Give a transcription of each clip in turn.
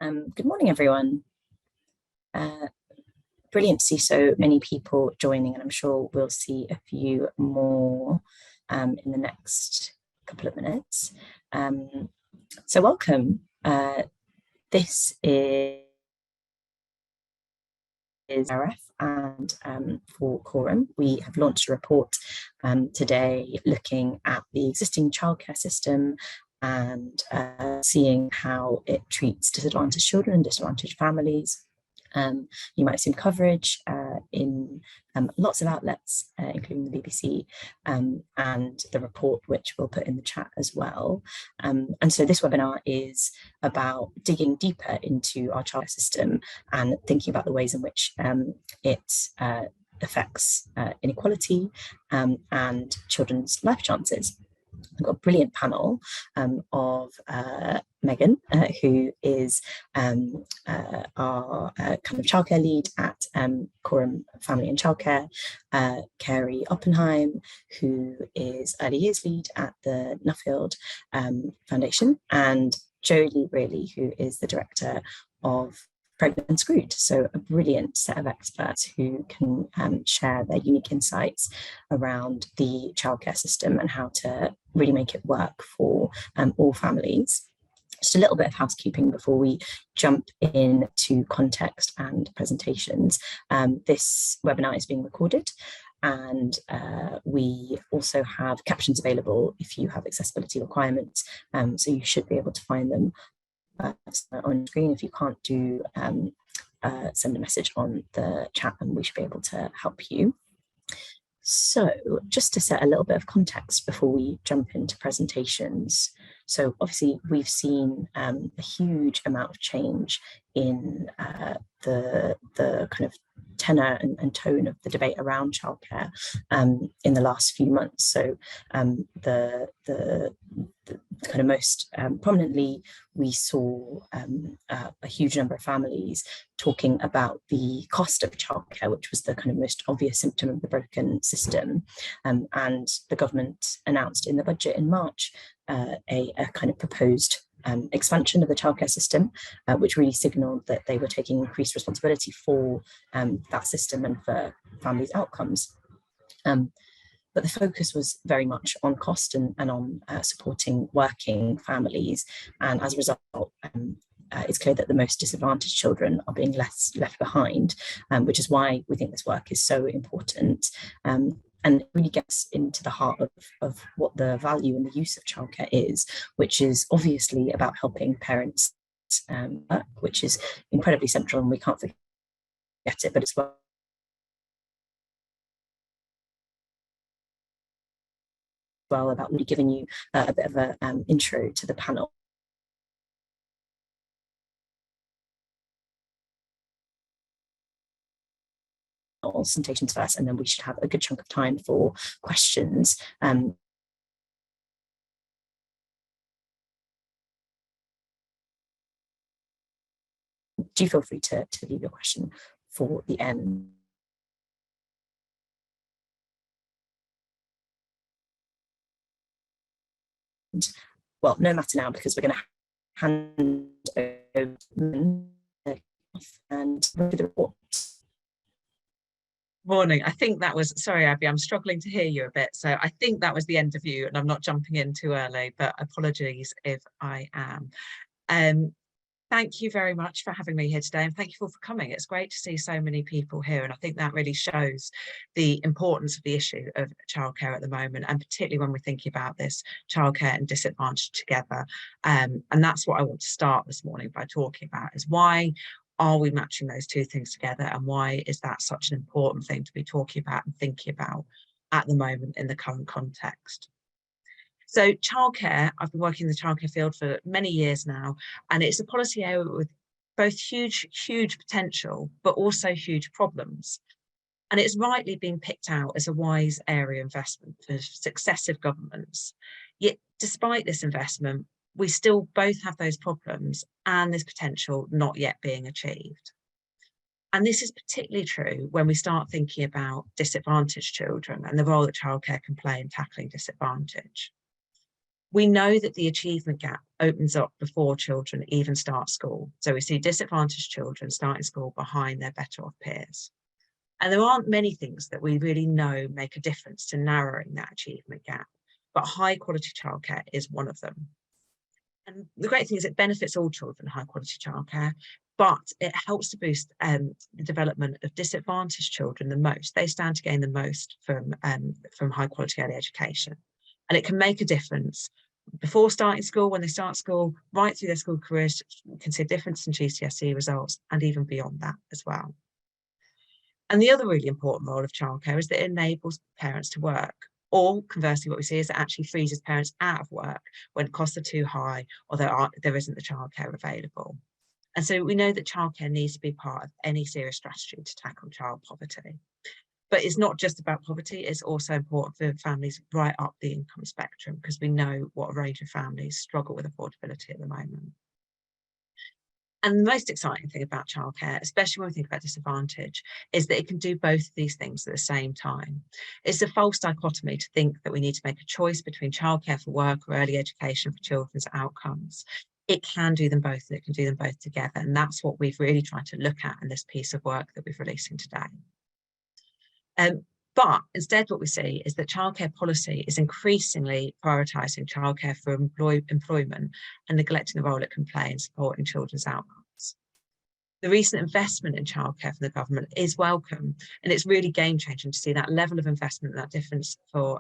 Good morning, everyone. Brilliant to see so many people joining, and I'm sure we'll see a few more in the next couple of minutes. So welcome. This is JRF and for Coram. We have launched a report today looking at the existing childcare system and seeing how it treats disadvantaged children and disadvantaged families. You might have seen coverage in lots of outlets, including the BBC, and the report, which we'll put in the chat as well. And so this webinar is about digging deeper into our childcare system and thinking about the ways in which it affects inequality and children's life chances. I've got a brilliant panel of Megan, who is our kind of childcare lead at Coram Family and Childcare, Carrie Oppenheim, who is early years lead at the Nuffield Foundation, and Jodie Really, who is the director of Pregnant and Screwed. So a brilliant set of experts who can share their unique insights around the childcare system and how to really make it work for all families. Just a little bit of housekeeping before we jump into context and presentations. This webinar is being recorded, and we also have captions available if you have accessibility requirements, so you should be able to find them on screen. If you can't, do send a message on the chat and we should be able to help you. So just to set a little bit of context before we jump into presentations. So obviously we've seen a huge amount of change in the kind of tenor and tone of the debate around childcare in the last few months. So the kind of most prominently, we saw a huge number of families talking about the cost of childcare, which was the kind of most obvious symptom of the broken system. And the government announced in the budget in March a kind of proposed expansion of the childcare system, which really signalled that they were taking increased responsibility for that system and for families' outcomes. But the focus was very much on cost and on supporting working families. And as a result, it's clear that the most disadvantaged children are being left behind, which is why we think this work is so important. And it really gets into the heart of what the value and the use of childcare is, which is obviously about helping parents work, which is incredibly central and we can't forget it, but it's well about really giving you a bit of an intro to the panel. Presentations first, and then we should have a good chunk of time for questions. Do feel free to leave your question for the end. Well, no matter now, because we're going to hand over and read the report. Morning. I think that was, sorry, Abby, I'm struggling to hear you a bit. So I think that was the end of you and I'm not jumping in too early, but apologies if I am. Thank you very much for having me here today, and thank you all for coming. It's great to see so many people here, and I think that really shows the importance of the issue of childcare at the moment, and particularly when we're thinking about this childcare and disadvantage together. And that's what I want to start this morning by talking about, is why are we matching those two things together, and why is that such an important thing to be talking about and thinking about at the moment in the current context. So childcare, I've been working in the childcare field for many years now, and it's a policy area with both huge potential, but also huge problems. And it's rightly been picked out as a wise area of investment for successive governments. Yet despite this investment, we still both have those problems and this potential not yet being achieved. And this is particularly true when we start thinking about disadvantaged children and the role that childcare can play in tackling disadvantage. We know that the achievement gap opens up before children even start school. So we see disadvantaged children starting school behind their better off peers. And there aren't many things that we really know make a difference to narrowing that achievement gap, but high quality childcare is one of them. And the great thing is it benefits all children, high quality childcare, but it helps to boost the development of disadvantaged children the most. They stand to gain the most from high quality early education. And it can make a difference before starting school, when they start school, right through their school careers. You can see a difference in GCSE results and even beyond that as well. And the other really important role of childcare is that it enables parents to work. Or conversely, what we see is it actually freezes parents out of work when costs are too high or there isn't the childcare available. And so we know that childcare needs to be part of any serious strategy to tackle child poverty. But it's not just about poverty, it's also important for families right up the income spectrum, because we know what a range of families struggle with affordability at the moment. And the most exciting thing about childcare, especially when we think about disadvantage, is that it can do both of these things at the same time. It's a false dichotomy to think that we need to make a choice between childcare for work or early education for children's outcomes. It can do them both, and it can do them both together. And that's what we've really tried to look at in this piece of work that we're releasing today. But instead, what we see is that childcare policy is increasingly prioritising childcare for employment and neglecting the role it can play in supporting children's outcomes. The recent investment in childcare from the government is welcome, and it's really game-changing to see that level of investment, that difference for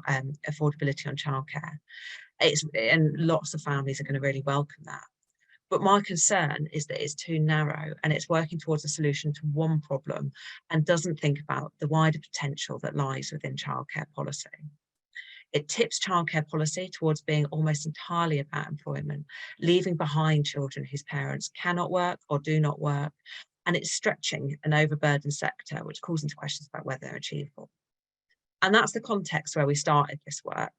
affordability on childcare. And lots of families are going to really welcome that. But my concern is that it's too narrow, and it's working towards a solution to one problem and doesn't think about the wider potential that lies within childcare policy. It tips childcare policy towards being almost entirely about employment, leaving behind children whose parents cannot work or do not work, and it's stretching an overburdened sector, which calls into questions about whether they're achievable. And that's the context where we started this work.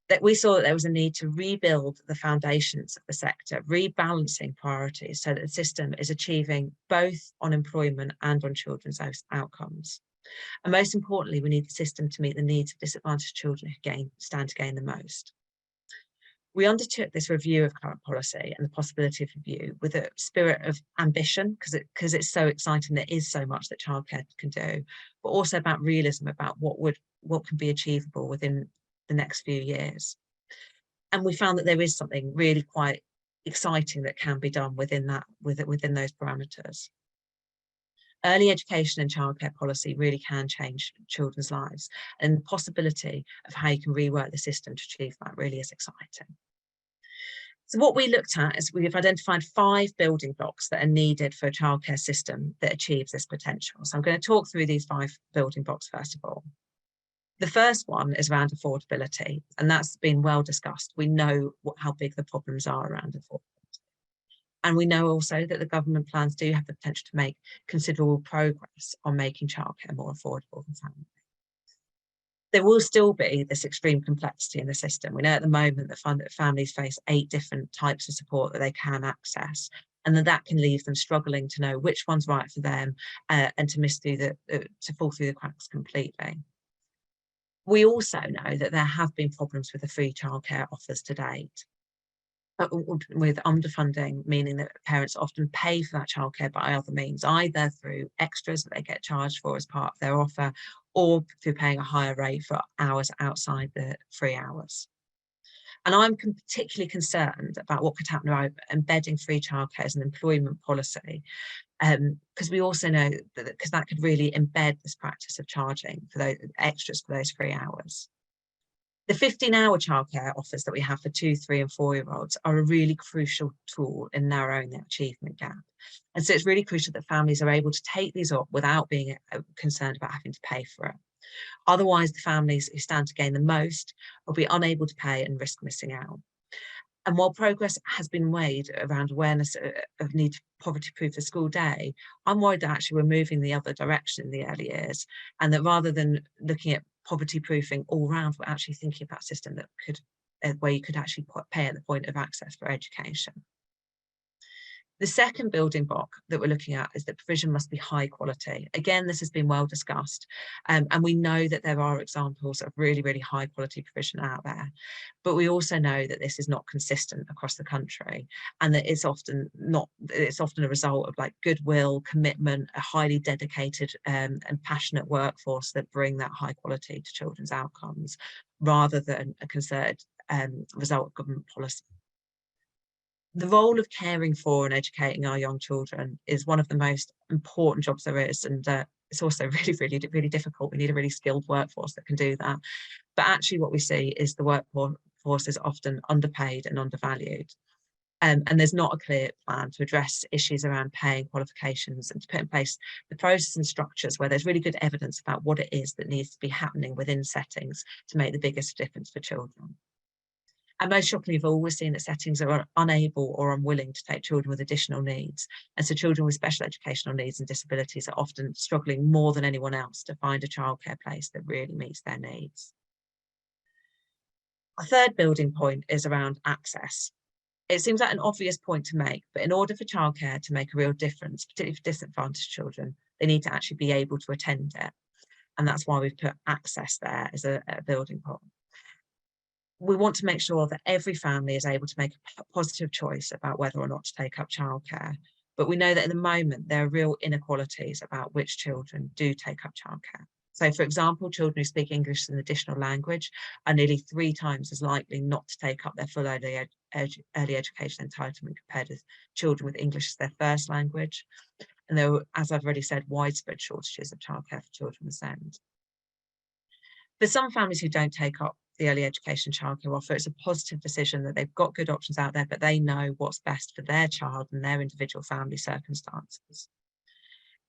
That we saw that there was a need to rebuild the foundations of the sector, rebalancing priorities so that the system is achieving both on employment and on children's outcomes. And most importantly, we need the system to meet the needs of disadvantaged children who stand to gain the most. We undertook this review of current policy and the possibility of review with a spirit of ambition, because it's so exciting. There is so much that childcare can do, but also about realism, about what can be achievable within the next few years. And we found that there is something really quite exciting that can be done within those parameters. Early education and childcare policy really can change children's lives, and the possibility of how you can rework the system to achieve that really is exciting. So what we looked at is we've identified 5 building blocks that are needed for a childcare system that achieves this potential. So I'm going to talk through these 5 building blocks first of all. The first one is around affordability, and that's been well discussed. We know how big the problems are around affordability. And we know also that the government plans do have the potential to make considerable progress on making childcare more affordable for families. There will still be this extreme complexity in the system. We know at the moment that families face 8 different types of support that they can access, and that can leave them struggling to know which one's right for them and to fall through the cracks completely. We also know that there have been problems with the free childcare offers to date, with underfunding, meaning that parents often pay for that childcare by other means, either through extras that they get charged for as part of their offer, or through paying a higher rate for hours outside the free hours. And I'm particularly concerned about what could happen around embedding free childcare as an employment policy, because we also know that could really embed this practice of charging for those extras for those free hours. The 15-hour childcare offers that we have for 2-, 3- and 4-year-olds are a really crucial tool in narrowing the achievement gap. And so it's really crucial that families are able to take these up without being concerned about having to pay for it. Otherwise, the families who stand to gain the most will be unable to pay and risk missing out. And while progress has been made around awareness of need to poverty-proof the school day, I'm worried that actually we're moving the other direction in the early years, and that rather than looking at poverty-proofing all round, we're actually thinking about a system that where you could actually pay at the point of access for education. The second building block that we're looking at is that provision must be high quality. Again, this has been well discussed, and we know that there are examples of really, really high quality provision out there. But we also know that this is not consistent across the country, and that it's often a result of like goodwill, commitment, a highly dedicated and passionate workforce that bring that high quality to children's outcomes, rather than a concerted result of government policy. The role of caring for and educating our young children is one of the most important jobs there is, and it's also really, really, really difficult. We need a really skilled workforce that can do that. But actually what we see is the workforce is often underpaid and undervalued. And there's not a clear plan to address issues around pay and qualifications, and to put in place the process and structures where there's really good evidence about what it is that needs to be happening within settings to make the biggest difference for children. And most shockingly of all, we're seeing that settings are unable or unwilling to take children with additional needs. And so children with special educational needs and disabilities are often struggling more than anyone else to find a childcare place that really meets their needs. Our third building point is around access. It seems like an obvious point to make, but in order for childcare to make a real difference, particularly for disadvantaged children, they need to actually be able to attend it. And that's why we've put access there as a building point. We want to make sure that every family is able to make a positive choice about whether or not to take up childcare. But we know that at the moment, there are real inequalities about which children do take up childcare. So, for example, children who speak English as an additional language are nearly 3 times as likely not to take up their full early education entitlement compared with children with English as their first language. And there are, as I've already said, widespread shortages of childcare for children with SEND. For some families who don't take up the early education childcare offer, it's a positive decision that they've got good options out there, but they know what's best for their child and their individual family circumstances.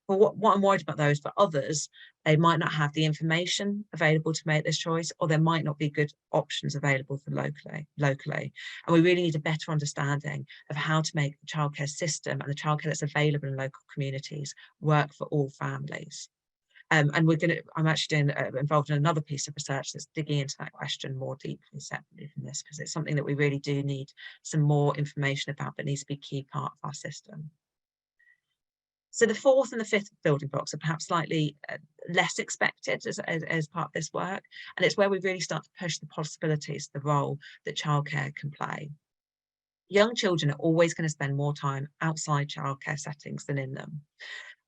But what I'm worried about though is for others, they might not have the information available to make this choice, or there might not be good options available for locally. And we really need a better understanding of how to make the childcare system and the childcare that's available in local communities work for all families. And I'm actually involved in another piece of research that's digging into that question more deeply separately from this, because it's something that we really do need some more information about, but needs to be a key part of our system. So the fourth and the fifth building blocks are perhaps slightly less expected as part of this work. And it's where we really start to push the possibilities, the role that childcare can play. Young children are always going to spend more time outside childcare settings than in them.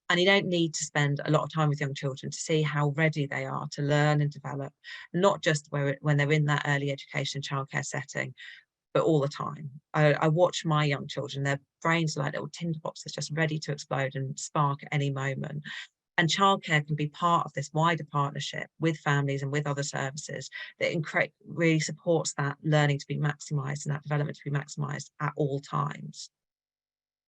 And you don't need to spend a lot of time with young children to see how ready they are to learn and develop, not just when they're in that early education childcare setting, but all the time. I watch my young children, their brains are like little tinder boxes just ready to explode and spark at any moment. And childcare can be part of this wider partnership with families and with other services that really supports that learning to be maximised and that development to be maximised at all times.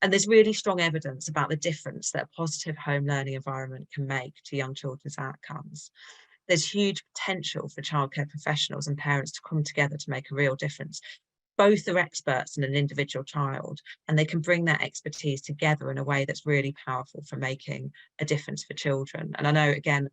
And there's really strong evidence about the difference that a positive home learning environment can make to young children's outcomes. There's huge potential for childcare professionals and parents to come together to make a real difference. Both are experts in an individual child, and they can bring their expertise together in a way that's really powerful for making a difference for children. And I know, again,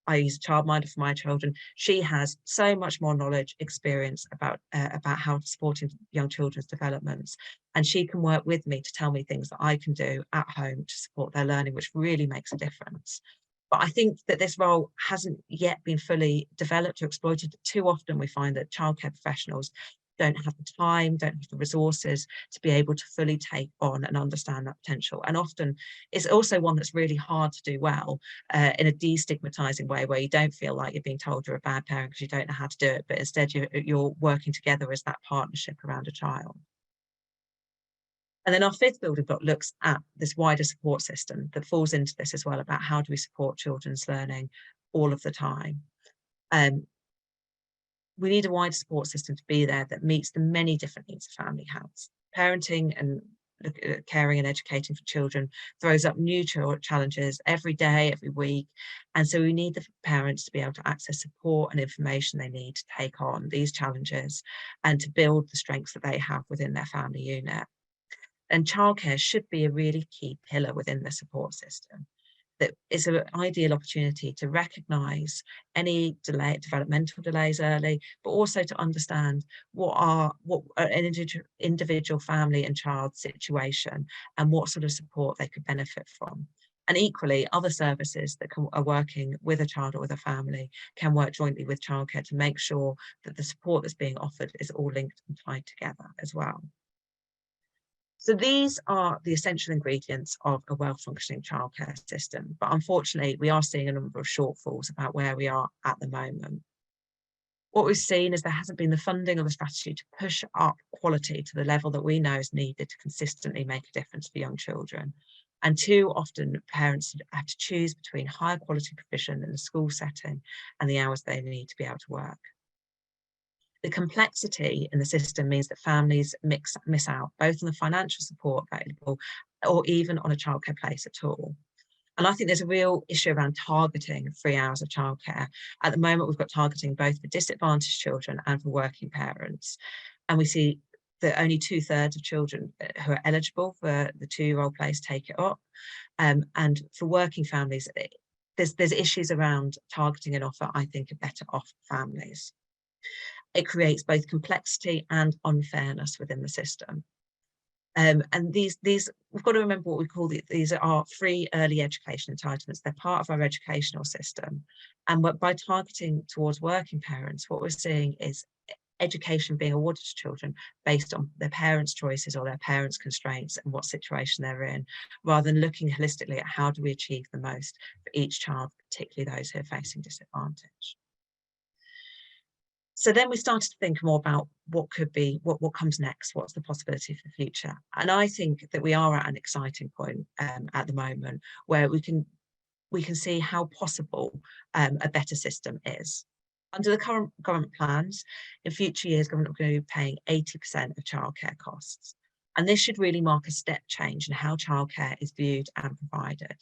I use a childminder for my children. She has so much more knowledge, experience about how supporting young children's developments. And she can work with me to tell me things that I can do at home to support their learning, which really makes a difference. But I think that this role hasn't yet been fully developed or exploited. Too often we find that childcare professionals don't have the time, don't have the resources to be able to fully take on and understand that potential. And often it's also one that's really hard to do well in a destigmatizing way, where you don't feel like you're being told you're a bad parent because you don't know how to do it, but instead you're working together as that partnership around a child. And then our fifth building block looks at this wider support system that falls into this as well, about how do we support children's learning all of the time. We need a wider support system to be there that meets the many different needs a family has. Parenting and caring and educating for children throws up new challenges every day, every week. And so we need the parents to be able to access support and information they need to take on these challenges and to build the strengths that they have within their family unit. And childcare should be a really key pillar within the support system. that is an ideal opportunity to recognise any developmental delays early, but also to understand what an individual family and child situation and what sort of support they could benefit from. And equally, other services that are working with a child or with a family can work jointly with childcare to make sure that the support that's being offered is all linked and tied together as well. So these are the essential ingredients of a well-functioning childcare system. But unfortunately, we are seeing a number of shortfalls about where we are at the moment. What we've seen is there hasn't been the funding or the strategy to push up quality to the level that we know is needed to consistently make a difference for young children. And too often, parents have to choose between higher quality provision in the school setting and the hours they need to be able to work. The complexity in the system means that families miss out both on the financial support available or even on a childcare place at all. And I think there's a real issue around targeting 3 hours of childcare. At the moment, we've got targeting both for disadvantaged children and for working parents. And we see that only 2/3 of children who are eligible for the 2-year-old place take it up. And for working families, there's issues around targeting an offer, I think, are better off families. It creates both complexity and unfairness within the system. And these we've got to remember what we call these are free early education entitlements. They're part of our educational system. And by targeting towards working parents, what we're seeing is education being awarded to children based on their parents' choices or their parents' constraints and what situation they're in, rather than looking holistically at how do we achieve the most for each child, particularly those who are facing disadvantage. So then we started to think more about what could be, what comes next, what's the possibility for the future. And I think that we are at an exciting point at the moment where we can see how possible a better system is. Under the current government plans, in future years, government are going to be paying 80% of childcare costs. And this should really mark a step change in how childcare is viewed and provided.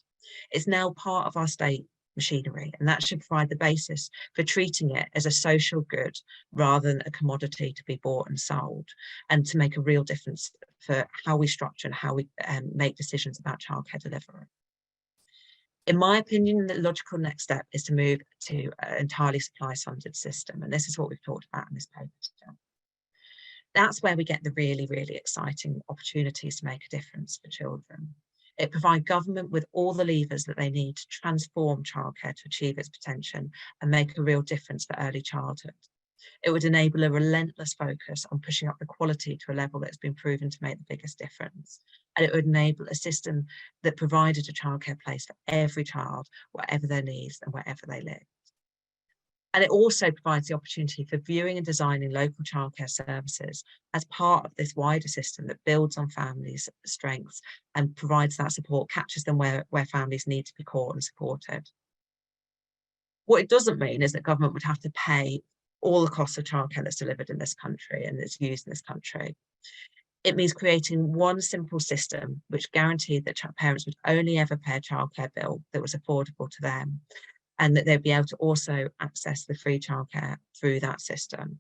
It's now part of our state machinery, and that should provide the basis for treating it as a social good rather than a commodity to be bought and sold, and to make a real difference for how we structure and how we make decisions about childcare delivery. In my opinion, the logical next step is to move to an entirely supply-funded system, and this is what we've talked about in this paper today. That's where we get the really, really exciting opportunities to make a difference for children. It provides government with all the levers that they need to transform childcare to achieve its potential and make a real difference for early childhood. It would enable a relentless focus on pushing up the quality to a level that's been proven to make the biggest difference. And it would enable a system that provided a childcare place for every child, whatever their needs and wherever they live. And it also provides the opportunity for viewing and designing local childcare services as part of this wider system that builds on families' strengths and provides that support, catches them where families need to be caught and supported. What it doesn't mean is that government would have to pay all the costs of childcare that's delivered in this country and that's used in this country. It means creating one simple system which guaranteed that parents would only ever pay a childcare bill that was affordable to them, and that they'd be able to also access the free childcare through that system.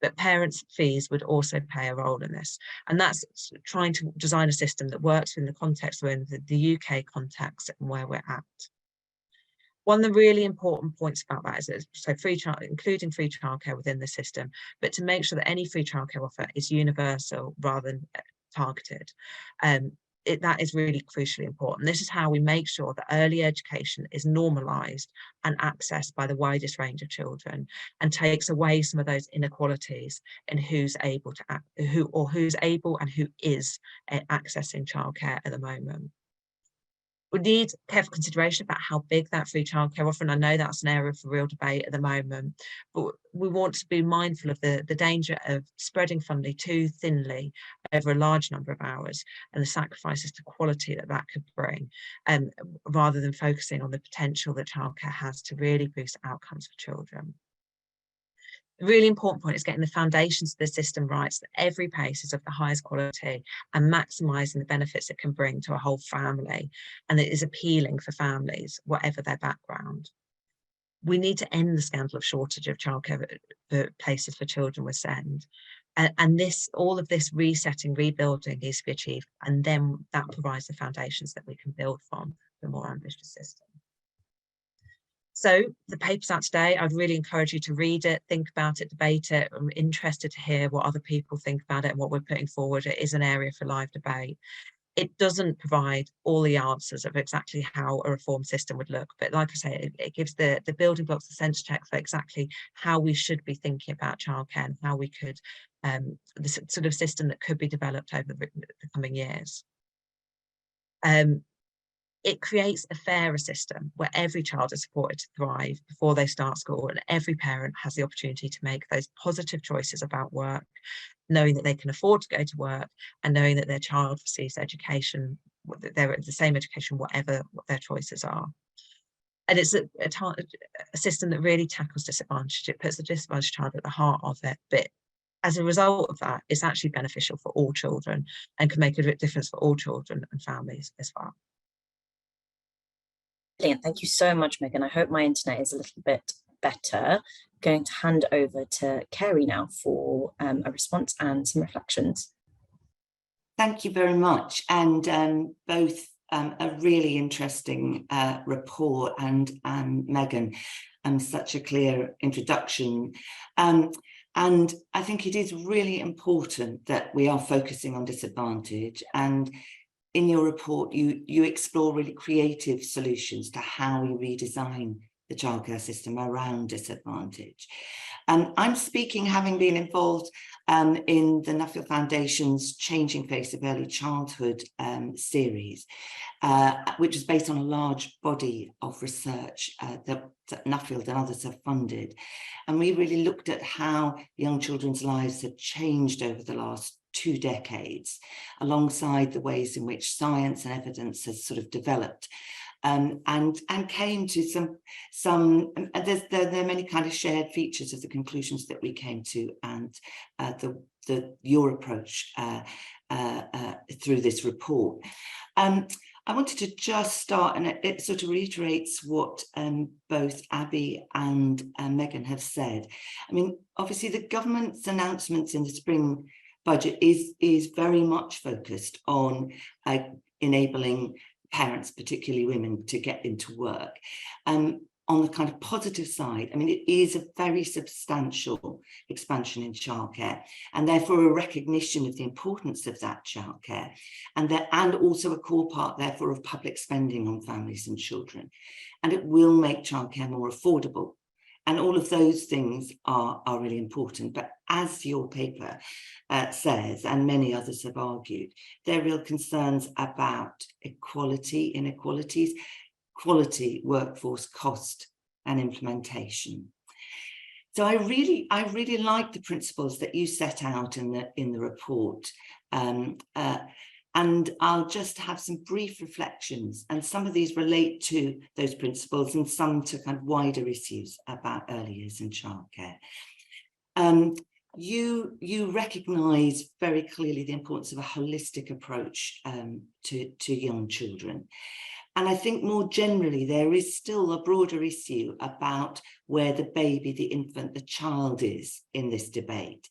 But parents' fees would also play a role in this. And that's trying to design a system that works in the context we're in, the UK context and where we're at. One of the really important points about that is so including free childcare within the system, but to make sure that any free childcare offer is universal rather than targeted. That is really crucially important. This is how we make sure that early education is normalised and accessed by the widest range of children, and takes away some of those inequalities in who's able and who is accessing childcare at the moment. We need careful consideration about how big that free childcare offer, and I know that's an area for real debate at the moment, but we want to be mindful of the danger of spreading funding too thinly over a large number of hours and the sacrifices to quality that could bring, rather than focusing on the potential that childcare has to really boost outcomes for children. The really important point is getting the foundations of the system right so that every place is of the highest quality and maximising the benefits it can bring to a whole family, and it is appealing for families, whatever their background. We need to end the scandal of shortage of childcare places for children with SEND. And all of this resetting, rebuilding needs to be achieved, and then that provides the foundations that we can build from for a more ambitious system. So the paper's out today. I'd really encourage you to read it, think about it, debate it. I'm interested to hear what other people think about it and what we're putting forward. It is an area for live debate. It doesn't provide all the answers of exactly how a reform system would look, but like I say, it gives the building blocks, the sense check for exactly how we should be thinking about childcare and how we could, the sort of system that could be developed over the coming years. It creates a fairer system where every child is supported to thrive before they start school, and every parent has the opportunity to make those positive choices about work, knowing that they can afford to go to work and knowing that their child receives education, they're the same education, whatever what their choices are. And it's a system that really tackles disadvantage. It puts the disadvantaged child at the heart of it, but as a result of that, it's actually beneficial for all children and can make a difference for all children and families as well. Brilliant. Thank you so much, Megan. I hope my internet is a little bit better. I'm going to hand over to Kerry now for a response and some reflections. Thank you very much. And both a really interesting report and Megan, such a clear introduction. And I think it is really important that we are focusing on disadvantage, and in your report, you explore really creative solutions to how we redesign the childcare system around disadvantage. I'm speaking having been involved in the Nuffield Foundation's Changing Face of Early Childhood series, which is based on a large body of research that Nuffield and others have funded. And we really looked at how young children's lives have changed over the last 2 decades, alongside the ways in which science and evidence has sort of developed, and came to some there are many kind of shared features of the conclusions that we came to, and your approach through this report. I wanted to just start, and it sort of reiterates what both Abby and Megan have said. I mean, obviously the government's announcements in the spring budget is very much focused on enabling parents, particularly women, to get into work. On the kind of positive side, I mean, it is a very substantial expansion in childcare, and therefore a recognition of the importance of that childcare, and also a core part, therefore, of public spending on families and children. And it will make childcare more affordable. And all of those things are really important. But as your paper says, and many others have argued, there are real concerns about equality, inequalities, quality, workforce, cost, and implementation. So I really like the principles that you set out in the report. And I'll just have some brief reflections, and some of these relate to those principles and some to kind of wider issues about early years in childcare. You recognise very clearly the importance of a holistic approach to young children. And I think more generally, there is still a broader issue about where the baby, the infant, the child is in this debate.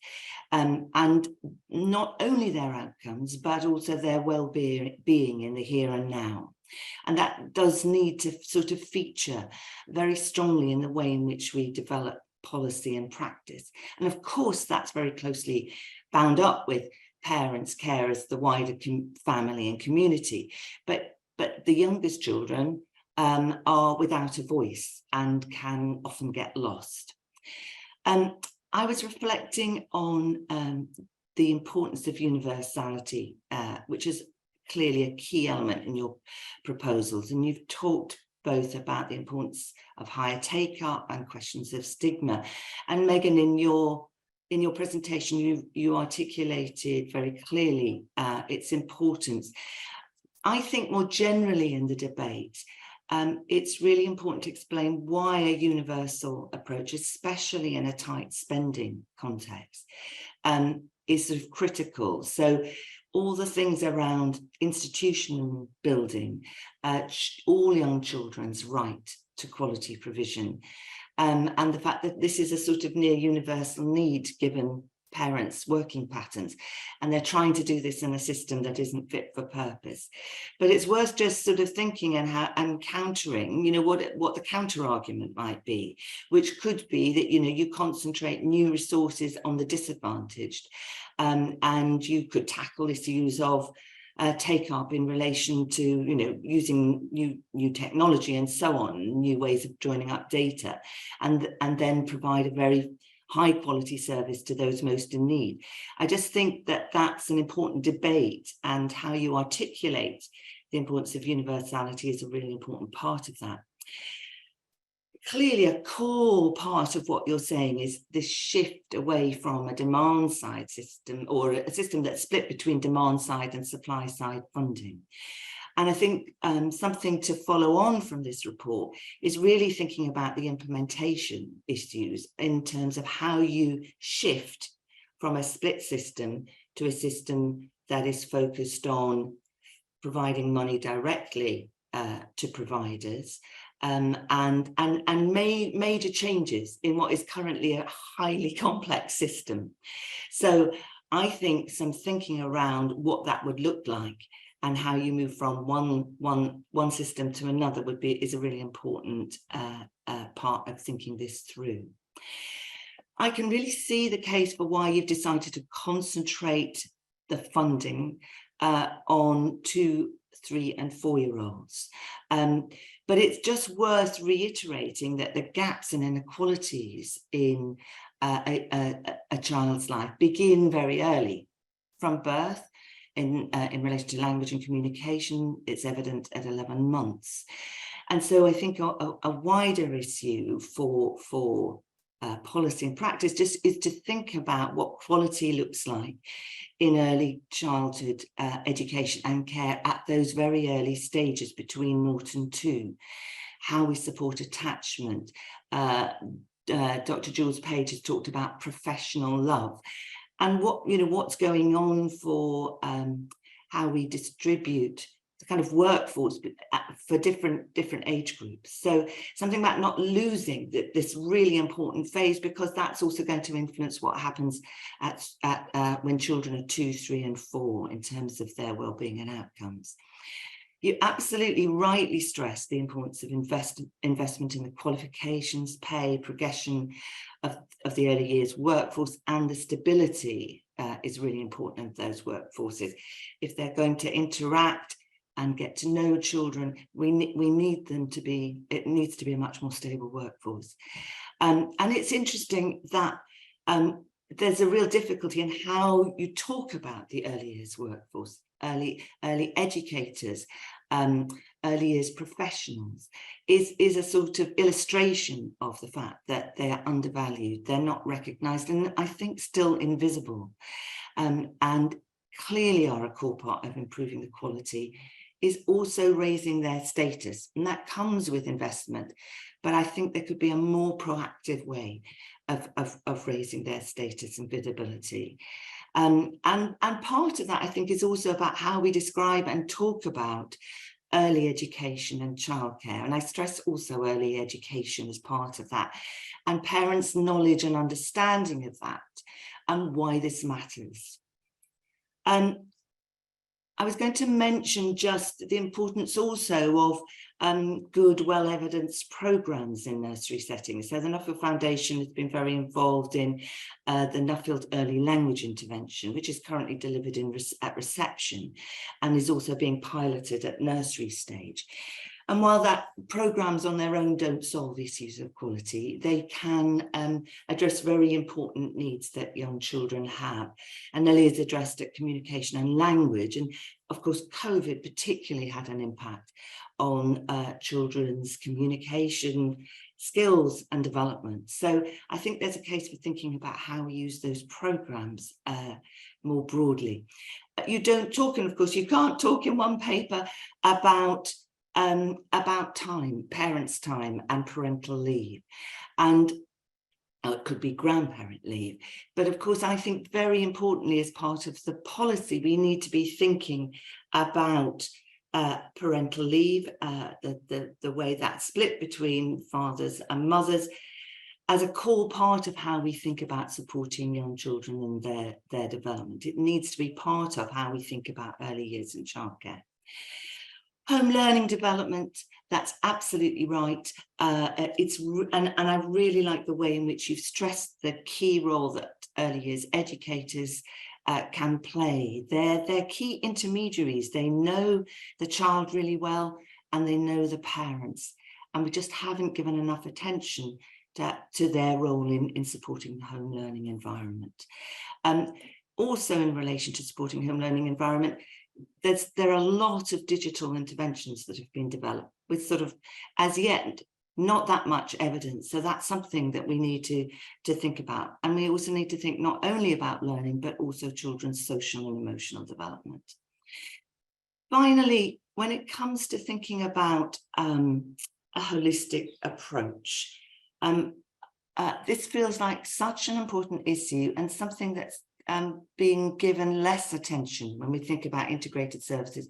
And not only their outcomes, but also their well-being in the here and now. And that does need to sort of feature very strongly in the way in which we develop policy and practice. And of course, that's very closely bound up with parents, carers, the wider family and community. But the youngest children are without a voice and can often get lost. I was reflecting on the importance of universality, which is clearly a key element in your proposals. And you've talked both about the importance of higher take-up and questions of stigma. And Megan, in your presentation, you articulated very clearly its importance. I think more generally in the debate, it's really important to explain why a universal approach, especially in a tight spending context, is sort of critical. So all the things around institutional building, all young children's right to quality provision, and the fact that this is a sort of near universal need given parents' working patterns, and they're trying to do this in a system that isn't fit for purpose. But it's worth just sort of thinking and countering, you know, what the counter argument might be, which could be that, you know, you concentrate new resources on the disadvantaged, and you could tackle issues of take up in relation to, you know, using new technology and so on, new ways of joining up data, and then provide a very high quality service to those most in need. I just think that that's an important debate, and how you articulate the importance of universality is a really important part of that. Clearly, a core part of what you're saying is this shift away from a demand side system, or a system that's split between demand side and supply side funding. And I think something to follow on from this report is really thinking about the implementation issues in terms of how you shift from a split system to a system that is focused on providing money directly to providers, and major changes in what is currently a highly complex system. So I think some thinking around what that would look like and how you move from one system to another is a really important part of thinking this through. I can really see the case for why you've decided to concentrate the funding on 2, 3 and 4-year-olds. But it's just worth reiterating that the gaps and inequalities in a child's life begin very early, from birth. In relation to language and communication, it's evident at 11 months. And so I think a wider issue for policy and practice just is to think about what quality looks like in early childhood education and care at those very early stages between 0 and 2, how we support attachment. Dr. Jules Page has talked about professional love, and what's going on for how we distribute the kind of workforce for different age groups. So something about not losing this really important phase, because that's also going to influence what happens when children are 2, 3 and 4 in terms of their well-being and outcomes. You absolutely rightly stress the importance of investment in the qualifications, pay, progression of the early years workforce, and the stability is really important of those workforces. If they're going to interact and get to know children, we need them to be, it needs to be a much more stable workforce. And it's interesting that there's a real difficulty in how you talk about the early years workforce, early educators, early years professionals, is a sort of illustration of the fact that they are undervalued, they're not recognised, and I think still invisible, and clearly are a core part of improving the quality is also raising their status, and that comes with investment. But I think there could be a more proactive way of raising their status and visibility. And part of that, I think, is also about how we describe and talk about early education and childcare. And I stress also early education as part of that, and parents' knowledge and understanding of that, and why this matters. I was going to mention just the importance also of good, well-evidenced programmes in nursery settings. So the Nuffield Foundation has been very involved in the Nuffield Early Language Intervention, which is currently delivered at reception and is also being piloted at nursery stage. And while that programmes on their own don't solve issues of quality, they can address very important needs that young children have. And Nellie has addressed at communication and language. And of course, COVID particularly had an impact on children's communication skills and development. So I think there's a case for thinking about how we use those programmes more broadly. You don't talk, and of course, you can't talk in one paper about time, parents' time and parental leave, and it could be grandparent leave. But of course, I think very importantly, as part of the policy, we need to be thinking about parental leave, the way that's split between fathers and mothers, as a core part of how we think about supporting young children and their development. It needs to be part of how we think about early years and childcare. Home learning development, that's absolutely right. And I really like the way in which you've stressed the key role that early years educators can play. They're key intermediaries. They know the child really well and they know the parents. And we just haven't given enough attention to their role in supporting the home learning environment. Also in relation to supporting home learning environment, there are a lot of digital interventions that have been developed with sort of, as yet, not that much evidence. So that's something that we need to think about. And we also need to think not only about learning, but also children's social and emotional development. Finally, when it comes to thinking about a holistic approach, this feels like such an important issue and something that's being given less attention when we think about integrated services,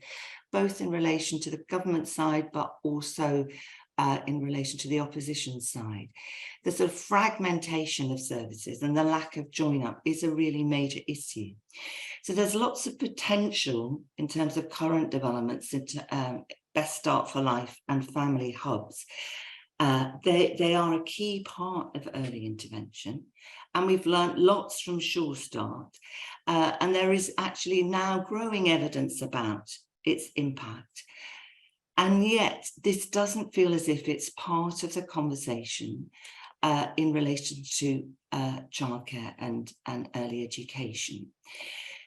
both in relation to the government side, but also in relation to the opposition side. The sort of fragmentation of services and the lack of join up is a really major issue. So there's lots of potential in terms of current developments into Best Start for Life and family hubs. They are a key part of early intervention, and we've learned lots from Sure Start, and there is actually now growing evidence about its impact. And yet this doesn't feel as if it's part of the conversation in relation to childcare and early education.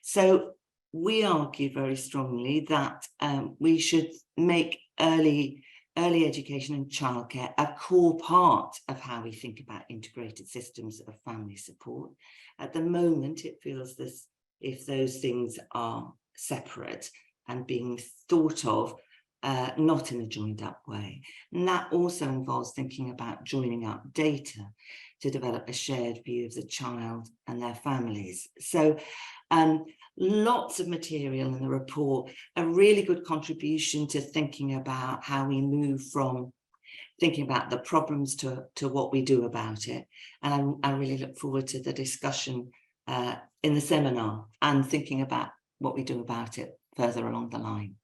So we argue very strongly that we should make early education and childcare a core part of how we think about integrated systems of family support. At the moment, it feels as if those things are separate and being thought of not in a joined up way. And that also involves thinking about joining up data to develop a shared view of the child and their families. So lots of material in the report, a really good contribution to thinking about how we move from thinking about the problems to what we do about it. And I really look forward to the discussion in the seminar and thinking about what we do about it further along the line.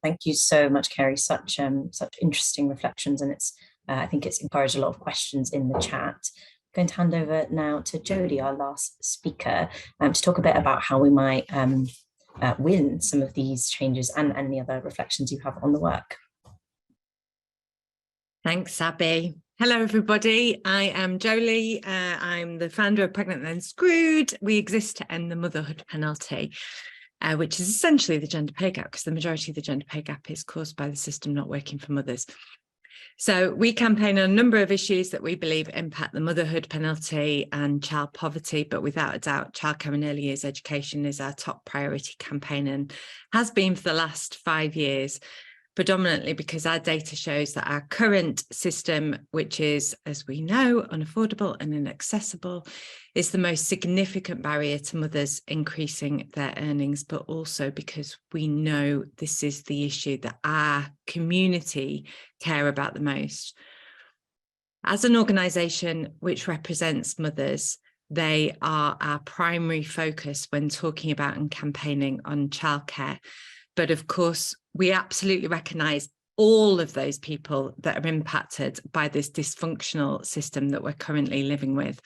Thank you so much, Kerry. Such interesting reflections, and I think it's encouraged a lot of questions in the chat. I'm going to hand over now to Jodie, our last speaker, to talk a bit about how we might win some of these changes and any other reflections you have on the work. Thanks, Abby. Hello, everybody. I am Jolie. I'm the founder of Pregnant Then Screwed. We exist to end the motherhood penalty, which is essentially the gender pay gap, because the majority of the gender pay gap is caused by the system not working for mothers. So we campaign on a number of issues that we believe impact the motherhood penalty and child poverty, but without a doubt, childcare and early years education is our top priority campaign and has been for the last 5 years, predominantly because our data shows that our current system, which is, as we know, unaffordable and inaccessible, is the most significant barrier to mothers increasing their earnings, but also because we know this is the issue that our community care about the most. As an organisation which represents mothers, they are our primary focus when talking about and campaigning on childcare. But of course, we absolutely recognise all of those people that are impacted by this dysfunctional system that we're currently living with.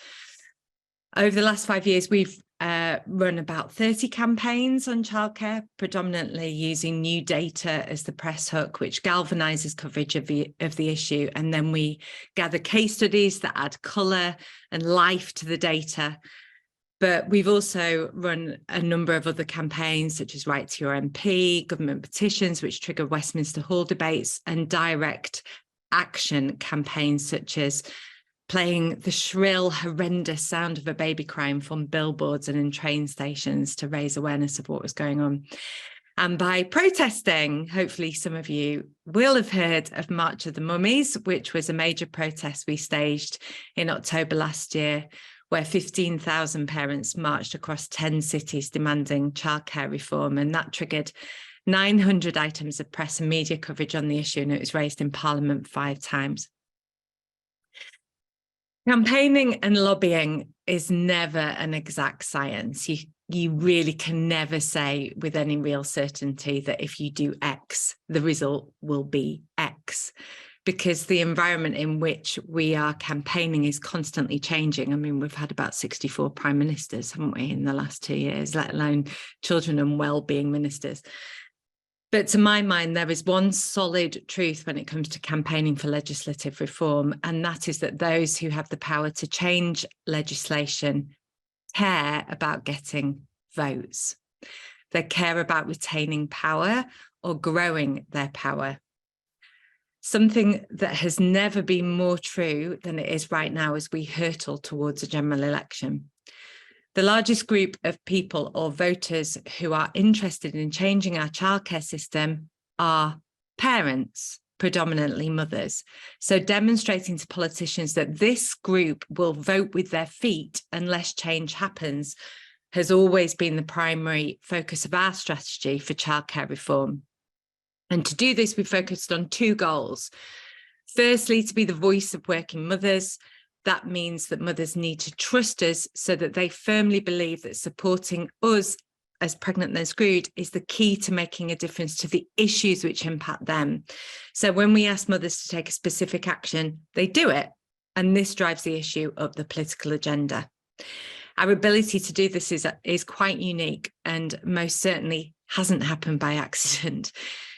Over the last 5 years, we've run about 30 campaigns on childcare, predominantly using new data as the press hook, which galvanises coverage of the issue. And then we gather case studies that add colour and life to the data. But we've also run a number of other campaigns, such as Write to Your MP, government petitions, which trigger Westminster Hall debates, and direct action campaigns, such as playing the shrill, horrendous sound of a baby crying from billboards and in train stations to raise awareness of what was going on. And by protesting, hopefully some of you will have heard of March of the Mummies, which was a major protest we staged in October last year, where 15,000 parents marched across 10 cities demanding childcare reform. And that triggered 900 items of press and media coverage on the issue, and it was raised in Parliament 5 times. Campaigning and lobbying is never an exact science. You really can never say with any real certainty that if you do X, the result will be X, because the environment in which we are campaigning is constantly changing. I mean, we've had about 64 prime ministers, haven't we, in the last 2 years, let alone children and well-being ministers. But to my mind, there is one solid truth when it comes to campaigning for legislative reform, and that is that those who have the power to change legislation care about getting votes. They care about retaining power or growing their power. Something that has never been more true than it is right now as we hurtle towards a general election. The largest group of people or voters who are interested in changing our childcare system are parents, predominantly mothers. So demonstrating to politicians that this group will vote with their feet unless change happens has always been the primary focus of our strategy for childcare reform. And to do this, we focused on 2 goals. Firstly, to be the voice of working mothers. That means that mothers need to trust us so that they firmly believe that supporting us as Pregnant Then Screwed is the key to making a difference to the issues which impact them. So when we ask mothers to take a specific action, they do it. And this drives the issue up the political agenda. Our ability to do this is quite unique and most certainly hasn't happened by accident.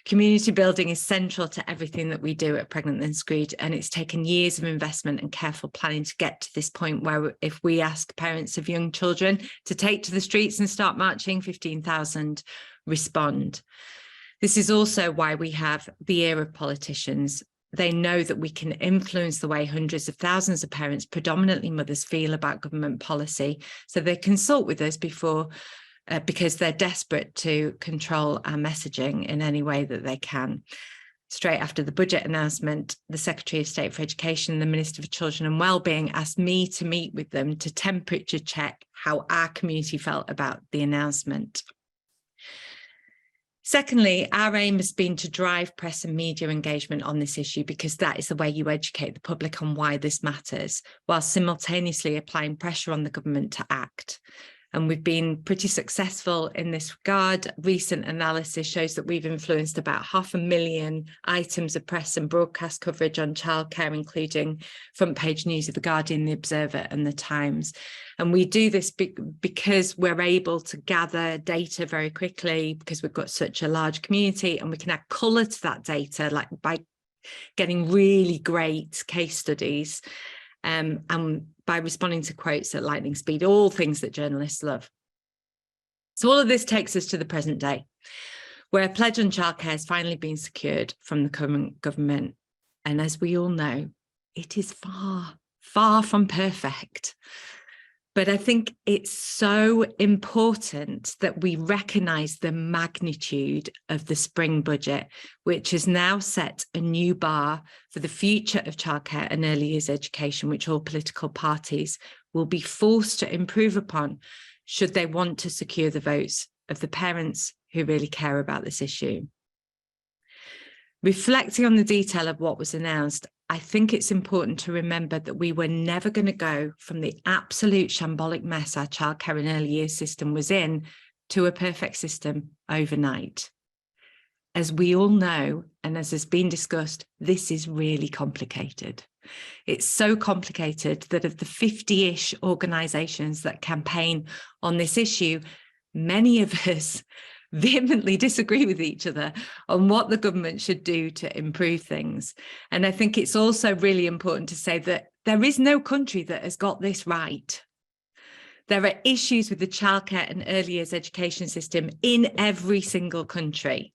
Community building is central to everything that we do at Pregnant Then Screwed, and it's taken years of investment and careful planning to get to this point where if we ask parents of young children to take to the streets and start marching, 15,000 respond. This is also why we have the ear of politicians. They know that we can influence the way hundreds of thousands of parents, predominantly mothers, feel about government policy. So they consult with us because they're desperate to control our messaging in any way that they can. Straight after the budget announcement, the Secretary of State for Education, the Minister for Children and Wellbeing asked me to meet with them to temperature check how our community felt about the announcement. Secondly, our aim has been to drive press and media engagement on this issue because that is the way you educate the public on why this matters, while simultaneously applying pressure on the government to act. And we've been pretty successful in this regard. Recent analysis shows that we've influenced about 500,000 items of press and broadcast coverage on childcare, including front page news of The Guardian, The Observer and The Times. And we do this because we're able to gather data very quickly because we've got such a large community, and we can add colour to that data, like by getting really great case studies and by responding to quotes at lightning speed, all things that journalists love. So all of this takes us to the present day, where a pledge on childcare has finally been secured from the current government. And as we all know, it is far, far from perfect. But I think it's so important that we recognise the magnitude of the spring budget, which has now set a new bar for the future of childcare and early years education, which all political parties will be forced to improve upon should they want to secure the votes of the parents who really care about this issue. Reflecting on the detail of what was announced, I think it's important to remember that we were never going to go from the absolute shambolic mess our childcare and early years system was in to a perfect system overnight. As we all know, and as has been discussed, this is really complicated. It's so complicated that of the 50-ish organisations that campaign on this issue, many of us vehemently disagree with each other on what the government should do to improve things. And I think it's also really important to say that there is no country that has got this right. There are issues with the childcare and early years education system in every single country.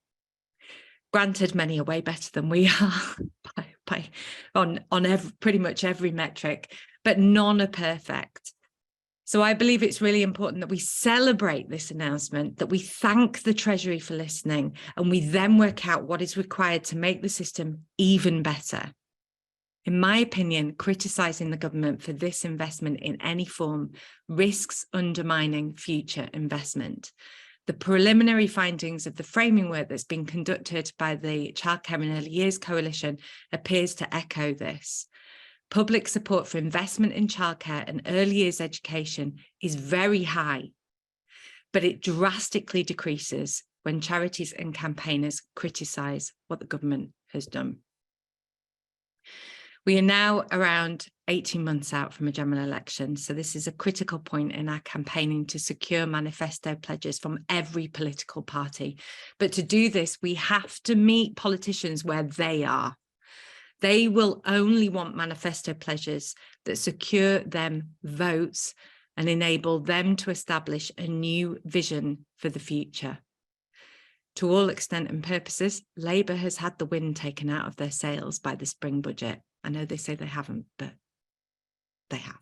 Granted, many are way better than we are on pretty much every metric, but none are perfect. So I believe it's really important that we celebrate this announcement, that we thank the Treasury for listening, and we then work out what is required to make the system even better. In my opinion, criticising the government for this investment in any form risks undermining future investment. The preliminary findings of the framing work that's been conducted by the Childcare and Early Years Coalition appears to echo this. Public support for investment in childcare and early years education is very high, but it drastically decreases when charities and campaigners criticise what the government has done. We are now around 18 months out from a general election, so this is a critical point in our campaigning to secure manifesto pledges from every political party. But to do this, we have to meet politicians where they are. They will only want manifesto pledges that secure them votes and enable them to establish a new vision for the future. To all extent and purposes, Labour has had the wind taken out of their sails by the spring budget. I know they say they haven't, but they have.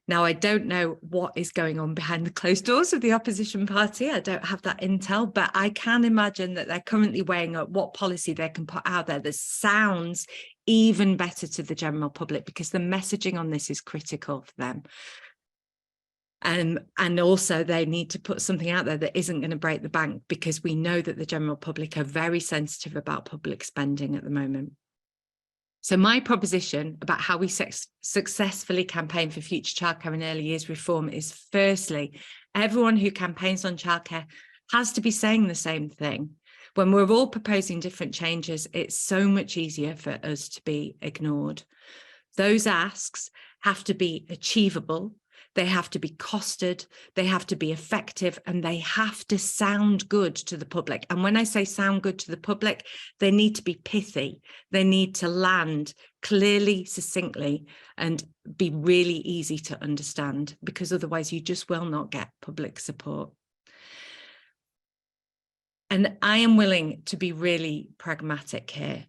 Now, I don't know what is going on behind the closed doors of the opposition party. I don't have that intel, but I can imagine that they're currently weighing up what policy they can put out there that sounds even better to the general public, because the messaging on this is critical for them. And also they need to put something out there that isn't going to break the bank, because we know that the general public are very sensitive about public spending at the moment. So my proposition about how we successfully campaign for future childcare and early years reform is, firstly, everyone who campaigns on childcare has to be saying the same thing. When we're all proposing different changes, it's so much easier for us to be ignored. Those asks have to be achievable, they have to be costed, they have to be effective, and they have to sound good to the public. And when I say sound good to the public, they need to be pithy. They need to land clearly, succinctly, and be really easy to understand, because otherwise you just will not get public support. And I am willing to be really pragmatic here.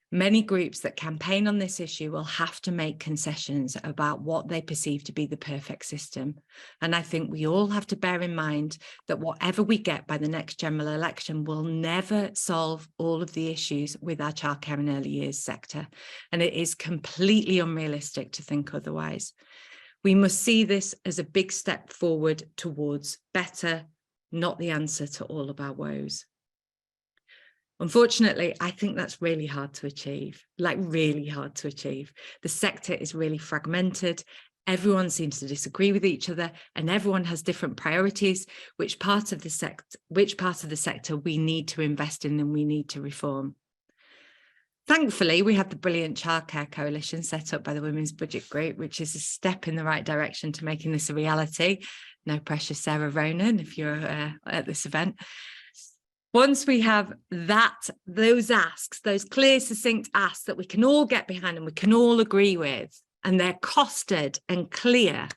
Many groups that campaign on this issue will have to make concessions about what they perceive to be the perfect system. And I think we all have to bear in mind that whatever we get by the next general election will never solve all of the issues with our childcare and early years sector. And it is completely unrealistic to think otherwise. We must see this as a big step forward towards better, not the answer to all of our woes. Unfortunately, I think that's really hard to achieve, like really hard to achieve. The sector is really fragmented. Everyone seems to disagree with each other, and everyone has different priorities, which part of the sector we need to invest in and we need to reform. Thankfully, we have the brilliant Childcare Coalition set up by the Women's Budget Group, which is a step in the right direction to making this a reality. No pressure, Sarah Ronan, if you're at this event. Once we have those asks, those clear, succinct asks that we can all get behind and we can all agree with, and they're costed and clear,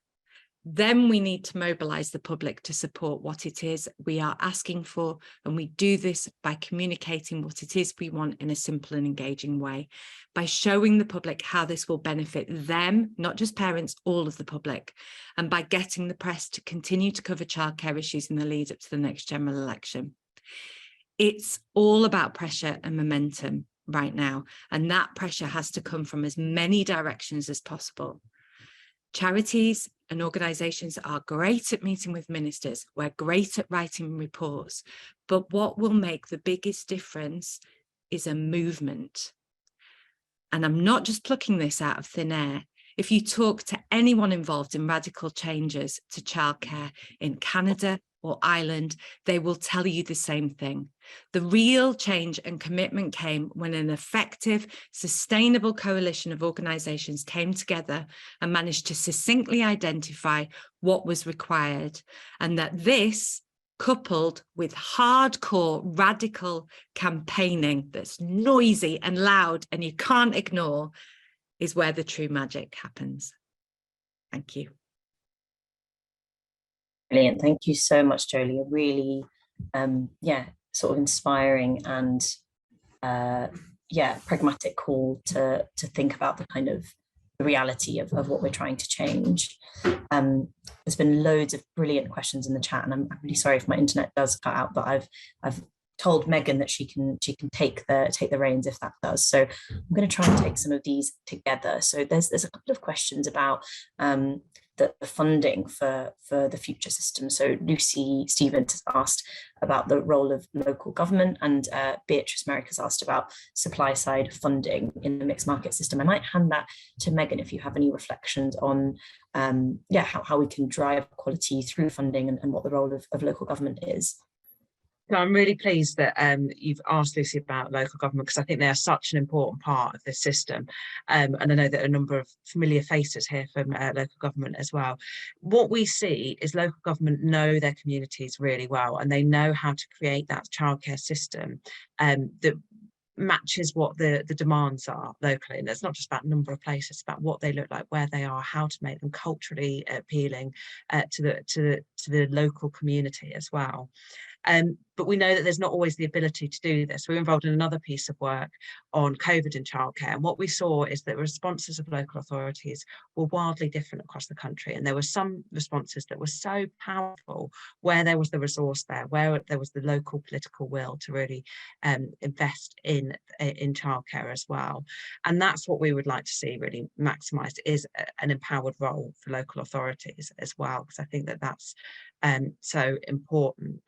then we need to mobilise the public to support what it is we are asking for. And we do this by communicating what it is we want in a simple and engaging way, by showing the public how this will benefit them, not just parents, all of the public, and by getting the press to continue to cover childcare issues in the lead up to the next general election. It's all about pressure and momentum right now, and that pressure has to come from as many directions as possible. Charities and organisations are great at meeting with ministers, we're great at writing reports, but what will make the biggest difference is a movement. And I'm not just plucking this out of thin air. If you talk to anyone involved in radical changes to childcare in Canada or Ireland, they will tell you the same thing. The real change and commitment came when an effective, sustainable coalition of organisations came together and managed to succinctly identify what was required, and that this, coupled with hardcore, radical campaigning that's noisy and loud and you can't ignore, is where the true magic happens. Thank you. Brilliant. Thank you so much, Jolie. A really, sort of inspiring and, pragmatic call to think about the kind of the reality of what we're trying to change. There's been loads of brilliant questions in the chat, and I'm really sorry if my internet does cut out, but I've told Megan that she can take the reins if that does. So I'm going to try and take some of these together. So there's a couple of questions about the funding for the future system. So Lucy Stevens has asked about the role of local government, and Beatrice Merrick has asked about supply side funding in the mixed market system. I might hand that to Megan if you have any reflections on how we can drive quality through funding and what the role of local government is. So I'm really pleased that you've asked Lucy about local government, because I think they are such an important part of this system. And I know that a number of familiar faces here from local government as well. What we see is local government know their communities really well, and they know how to create that childcare system that matches what the demands are locally. And it's not just about number of places, it's about what they look like, where they are, how to make them culturally appealing to the local community as well. But we know that there's not always the ability to do this. We're involved in another piece of work on COVID and childcare, and what we saw is that responses of local authorities were wildly different across the country, and there were some responses that were so powerful where there was the resource there, where there was the local political will to really invest in childcare as well. And that's what we would like to see really maximised, is an empowered role for local authorities as well, because I think that that's so important.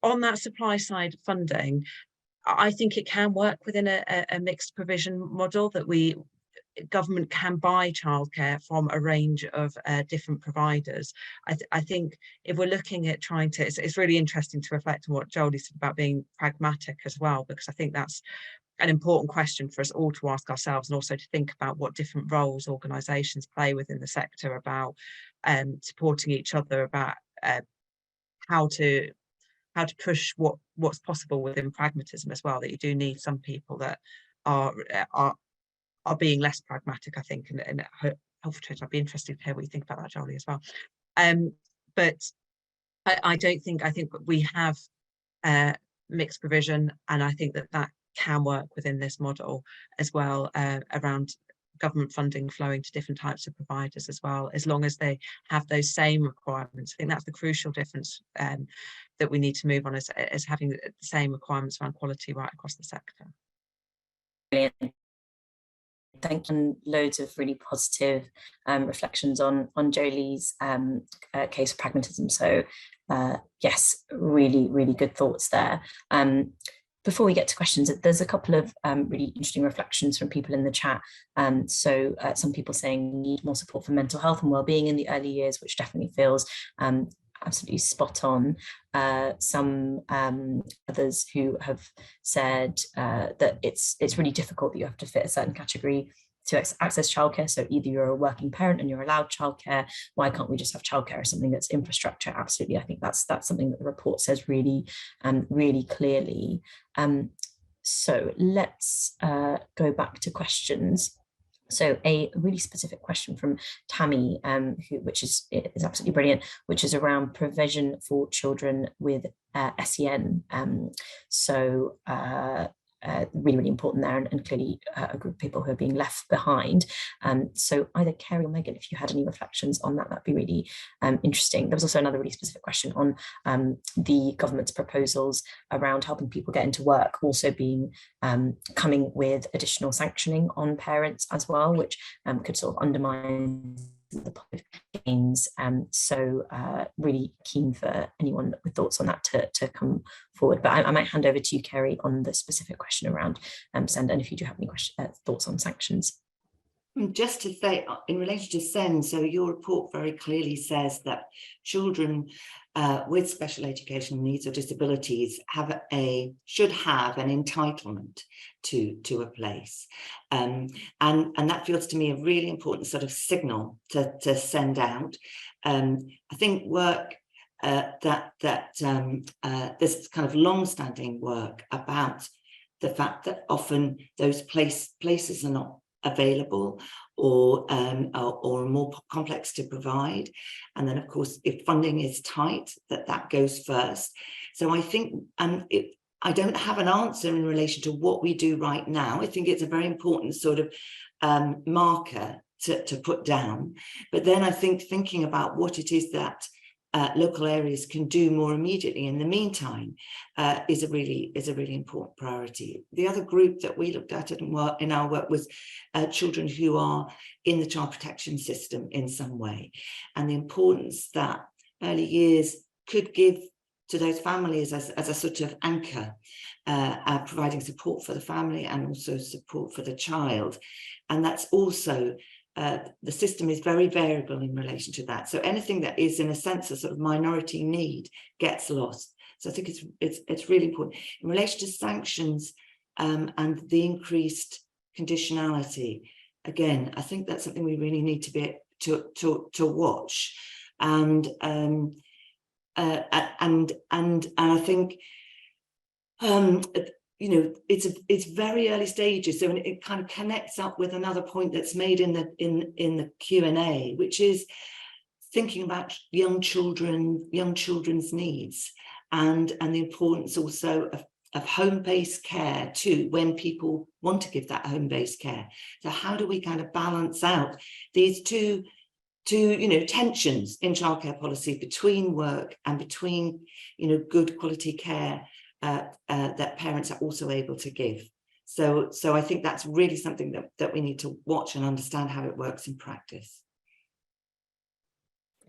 On that supply side funding, I think it can work within a mixed provision model, that government can buy childcare from a range of different providers. I think if we're looking at trying to, it's really interesting to reflect on what Jolie said about being pragmatic as well, because I think that's an important question for us all to ask ourselves, and also to think about what different roles organisations play within the sector about supporting each other, about how to push what's possible within pragmatism as well. That you do need some people that are being less pragmatic, I think, and hopefully I'd be interested to hear what you think about that, Jolie, as well. But I think we have mixed provision, and I think that can work within this model as well, around government funding flowing to different types of providers as well, as long as they have those same requirements. I think that's the crucial difference that we need to move on, as having the same requirements around quality right across the sector. Brilliant. Thank you. And loads of really positive reflections on Jolie's case of pragmatism. So yes, really, really good thoughts there. Before we get to questions, there's a couple of really interesting reflections from people in the chat. So some people saying we need more support for mental health and well-being in the early years, which definitely feels absolutely spot on. Some others who have said that it's really difficult that you have to fit a certain category to access childcare. So either you're a working parent and you're allowed childcare. Why can't we just have childcare as something that's infrastructure? Absolutely. I think that's something that the report says really, really clearly. So let's go back to questions. So a really specific question from Tammy, which is absolutely brilliant, which is around provision for children with SEN. Really, really important there, and clearly a group of people who are being left behind. So either Kerry or Megan, if you had any reflections on that, that'd be really interesting. There was also another really specific question on the government's proposals around helping people get into work, also being coming with additional sanctioning on parents as well, which could sort of undermine the positive gains. Really keen for anyone with thoughts on that to come forward. But I might hand over to you, Kerry, on the specific question around SEND, and if you do have any thoughts on sanctions. Just to say, in relation to SEND, so your report very clearly says that children with special educational needs or disabilities should have an entitlement to a place, and that feels to me a really important sort of signal to send out. I think work this kind of long-standing work about the fact that often those places are not available or more complex to provide, and then of course if funding is tight, that goes first. So I think I don't have an answer in relation to what we do right now. I think it's a very important sort of marker to put down, but then I think thinking about what it is that local areas can do more immediately in the meantime is a really important priority. The other group that we looked at in our work was children who are in the child protection system in some way, and the importance that early years could give to those families as a sort of anchor, providing support for the family and also support for the child. And that's also the system is very variable in relation to that. So anything that is in a sense a sort of minority need gets lost. So I think it's really important. In relation to sanctions and the increased conditionality, again, I think that's something we really need to be to watch. And I think you know, it's very early stages, so it kind of connects up with another point that's made in the Q&A, which is thinking about young children's needs, and the importance also of home-based care too, when people want to give that home-based care. So how do we kind of balance out these two you know, tensions in childcare policy between work and between, you know, good quality care that parents are also able to give. So I think that's really something that we need to watch and understand how it works in practice.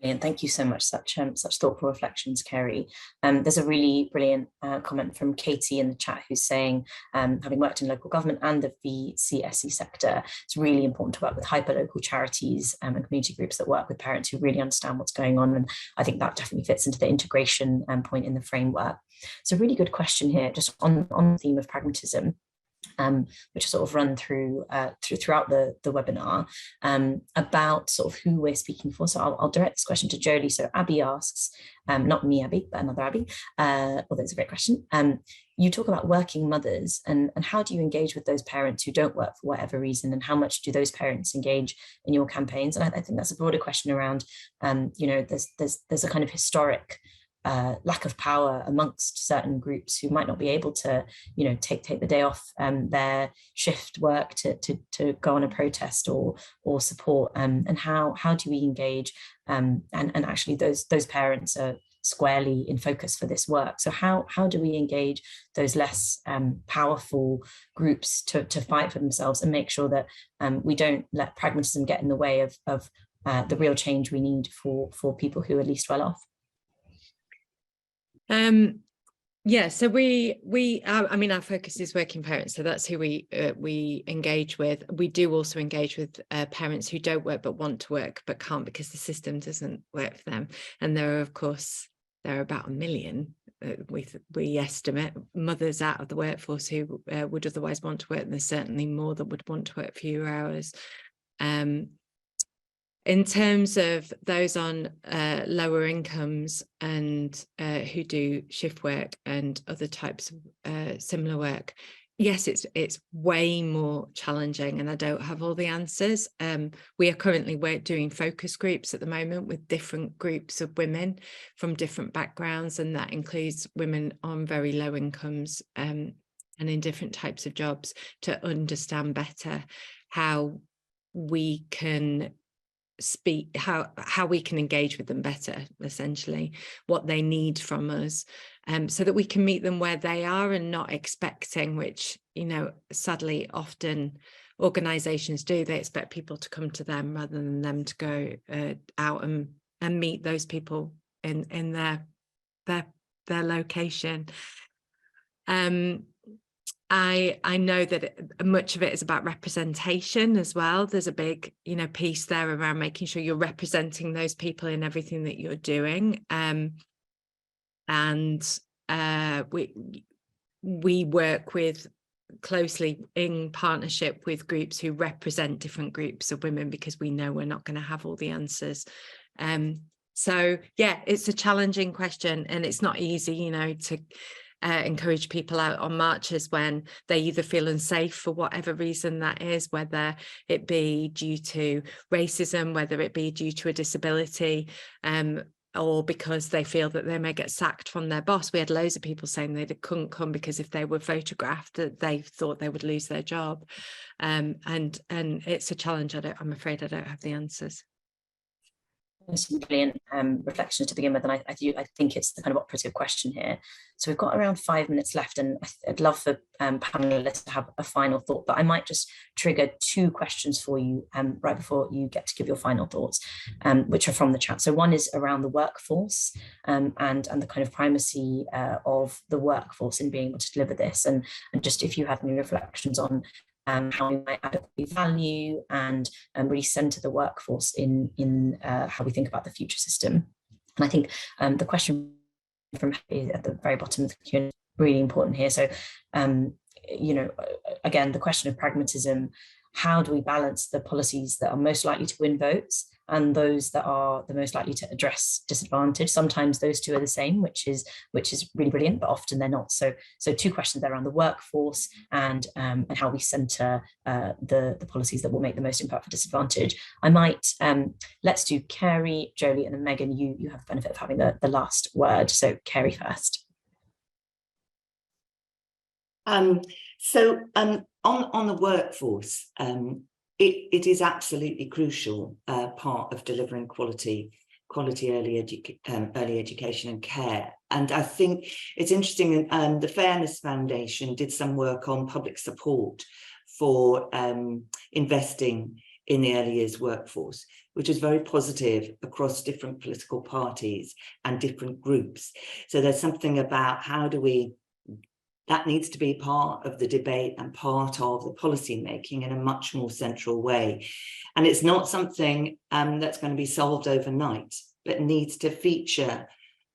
And thank you so much, such thoughtful reflections, Kerry. There's a really brilliant comment from Katie in the chat who's saying, having worked in local government and the VCSE sector, it's really important to work with hyper-local charities and community groups that work with parents who really understand what's going on. And I think that definitely fits into the integration point in the framework. It's a really good question here, just on the theme of pragmatism. Which sort of run throughout the webinar, about sort of who we're speaking for. So I'll direct this question to Jolie. So Abby asks, not me, Abby, but another Abby, although it's a great question. You talk about working mothers, and how do you engage with those parents who don't work for whatever reason, and how much do those parents engage in your campaigns? And I think that's a broader question around, you know, there's a kind of historic lack of power amongst certain groups who might not be able to, you know, take the day off their shift work to go on a protest or support, and how do we engage, and actually those parents are squarely in focus for this work. So how do we engage those less powerful groups to fight for themselves and make sure that we don't let pragmatism get in the way of the real change we need for people who are least well off? Yeah, so I mean, our focus is working parents, so that's who we engage with. We do also engage with parents who don't work but want to work but can't because the system doesn't work for them. And there are about 1 million, we estimate, mothers out of the workforce who would otherwise want to work, and there's certainly more that would want to work fewer hours. In terms of those on lower incomes and who do shift work and other types of similar work, yes, it's way more challenging, and I don't have all the answers. We are currently doing focus groups at the moment with different groups of women from different backgrounds, and that includes women on very low incomes and in different types of jobs, to understand better how we can speak, how we can engage with them better, essentially what they need from us, so that we can meet them where they are and not expecting, which, you know, sadly often organizations do, they expect people to come to them rather than them to go out and meet those people in their location. I know that much of it is about representation as well. There's a big, you know, piece there around making sure you're representing those people in everything that you're doing. We work with closely in partnership with groups who represent different groups of women, because we know we're not going to have all the answers. So yeah, it's a challenging question, and it's not easy, you know, to encourage people out on marches when they either feel unsafe for whatever reason that is, whether it be due to racism, whether it be due to a disability, or because they feel that they may get sacked from their boss. We had loads of people saying they couldn't come because if they were photographed, that they thought they would lose their job. And it's a challenge. I'm afraid I don't have the answers. Some brilliant reflections to begin with, and I think it's the kind of operative question here. So we've got around 5 minutes left, and I'd love for panelists to have a final thought, but I might just trigger 2 questions for you right before you get to give your final thoughts, which are from the chat. So one is around the workforce and the kind of primacy of the workforce in being able to deliver this, and just if you have any reflections on how we might adequately value and really centre the workforce in how we think about the future system. And I think the question from at the very bottom of the Q&A is really important here. So, you know, again, the question of pragmatism: how do we balance the policies that are most likely to win votes and those that are the most likely to address disadvantage? Sometimes those two are the same, which is really brilliant, but often they're not. So 2 questions there around the workforce and how we centre the policies that will make the most impact for disadvantage. I might let's do Carey, Jolie, and then Megan. You have the benefit of having the last word. So Carey first. On the workforce, it is absolutely crucial part of delivering quality early education and care. And I think it's interesting, the Fairness Foundation did some work on public support for investing in the early years workforce, which is very positive across different political parties and different groups. So there's something about how do we, that needs to be part of the debate and part of the policy making in a much more central way. And it's not something that's going to be solved overnight, but needs to feature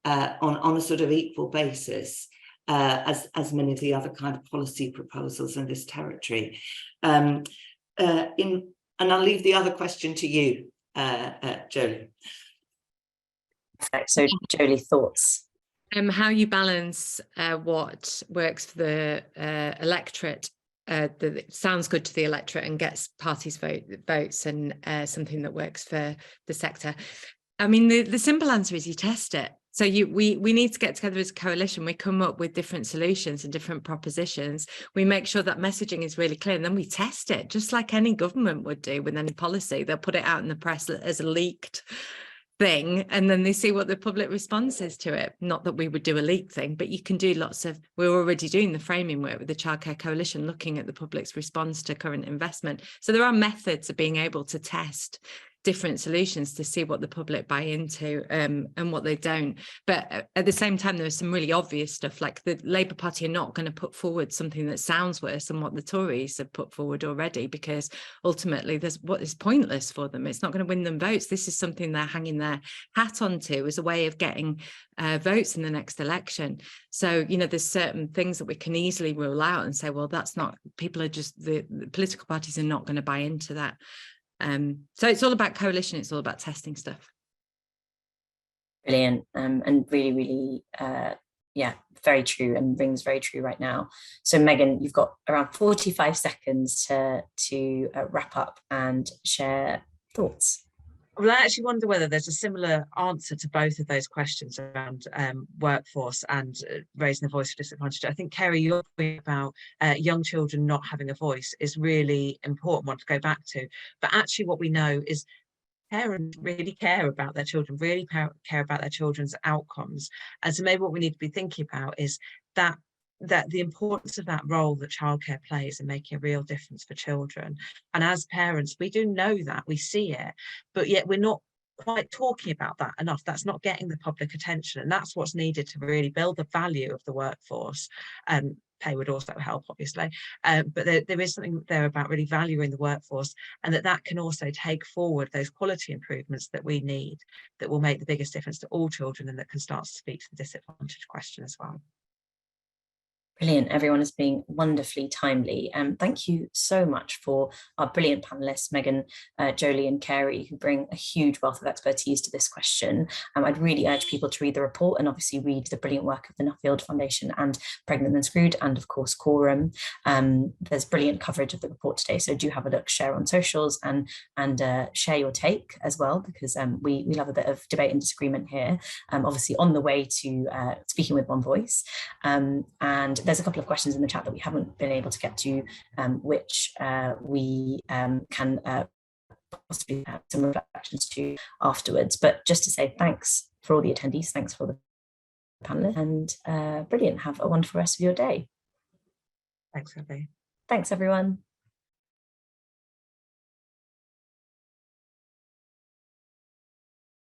on a sort of equal basis as many of the other kind of policy proposals in this territory. And I'll leave the other question to you, Jolie. So Jolie, thoughts? How you balance what works for the electorate, that sounds good to the electorate and gets parties votes, and something that works for the sector. I mean, the simple answer is you test it. So we need to get together as a coalition. We come up with different solutions and different propositions. We make sure that messaging is really clear, and then we test it, just like any government would do with any policy. They'll put it out in the press as a leaked thing, and then they see what the public response is to it. Not that we would do a leak thing, but you can do lots of, we're already doing the framing work with the Childcare Coalition, looking at the public's response to current investment. So there are methods of being able to test different solutions to see what the public buy into and what they don't. But at the same time, there is some really obvious stuff, like the Labour Party are not going to put forward something that sounds worse than what the Tories have put forward already, because ultimately there's what is pointless for them. It's not going to win them votes. This is something they're hanging their hat onto as a way of getting votes in the next election. So, you know, there's certain things that we can easily rule out and say, well, that's not, people are just, the political parties are not going to buy into that. So it's all about coalition, it's all about testing stuff. Brilliant, and really, yeah, very true, and rings very true right now. So Megan, you've got around 45 seconds to wrap up and share thoughts. Well, I actually wonder whether there's a similar answer to both of those questions around workforce and raising the voice for disadvantaged. I think, Carey, your point about young children not having a voice is really important one to go back to. But actually what we know is parents really care about their children, really care about their children's outcomes. And so maybe what we need to be thinking about is that the importance of that role that childcare plays in making a real difference for children. And as parents, we do know that, we see it, but yet we're not quite talking about that enough. That's not getting the public attention, and that's what's needed to really build the value of the workforce. Pay would also help, obviously, but there is something there about really valuing the workforce, and that can also take forward those quality improvements that we need, that will make the biggest difference to all children, and that can start to speak to the disadvantaged question as well. Brilliant. Everyone is being wonderfully timely. Thank you so much for our brilliant panelists, Megan, Jolie and Carey, who bring a huge wealth of expertise to this question. I'd really urge people to read the report and obviously read the brilliant work of the Nuffield Foundation and Pregnant and Screwed, and of course Coram. There's brilliant coverage of the report today, so do have a look, share on socials, and share your take as well, because we love a bit of debate and disagreement here. Obviously on the way to speaking with one voice, and there's a couple of questions in the chat that we haven't been able to get to, which we can possibly have some reflections to afterwards. But just to say thanks for all the attendees, thanks for the panelists, and brilliant. Have a wonderful rest of your day. Thanks, Abby. Thanks, everyone.